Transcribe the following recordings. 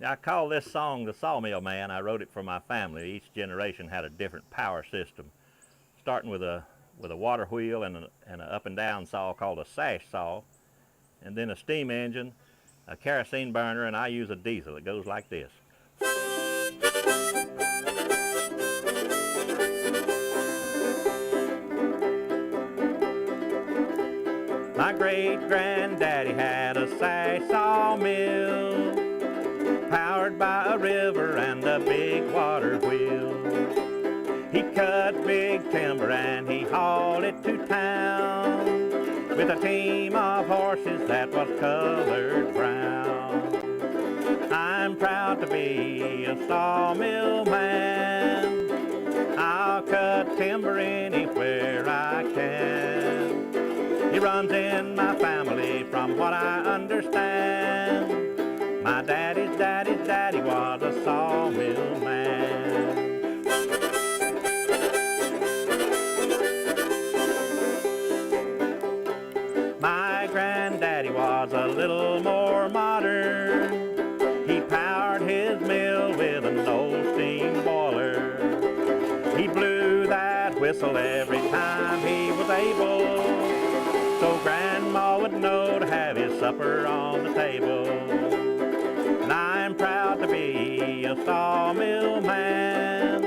I call this song The Sawmill Man. I wrote it for my family. Each generation had a different power system, starting with a water wheel and an up and down saw called a sash saw, and then a steam engine, a kerosene burner, and I use a diesel. It goes like this. My great-granddaddy had a sash sawmill, powered by a river and a big water wheel. He cut big timber and he hauled it to town with a team of horses that was colored brown. I'm proud to be a sawmill man. I'll cut timber anywhere I can. It runs in my family from what I understand. My daddy's daddy was a sawmill man. My granddaddy was a little more modern. He powered his mill with an old steam boiler. He blew that whistle every time he was able, so Grandma would know to have his supper on the table. And I'm proud to be a sawmill man.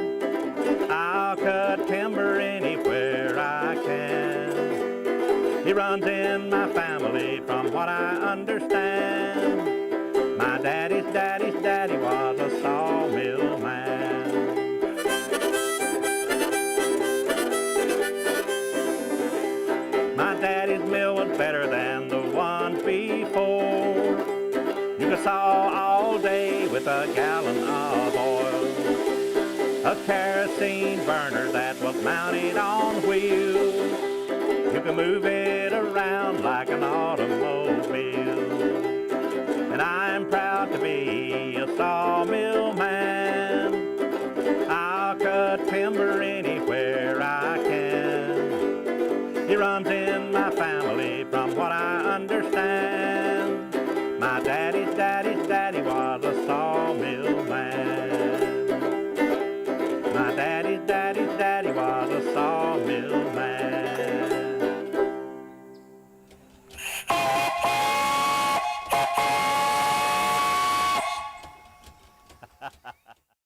I'll cut timber anywhere I can. It runs in my family from what I understand. My daddy's daddy was a sawmill man. My daddy's mill was better than the ones before. You could saw all day with a gallon of oil, a kerosene burner that was mounted on wheels. You could move it around like an automobile. And I'm proud to be a sawmill man. I'll cut timber anywhere I can. It runs in my family from what I understand. My daddy's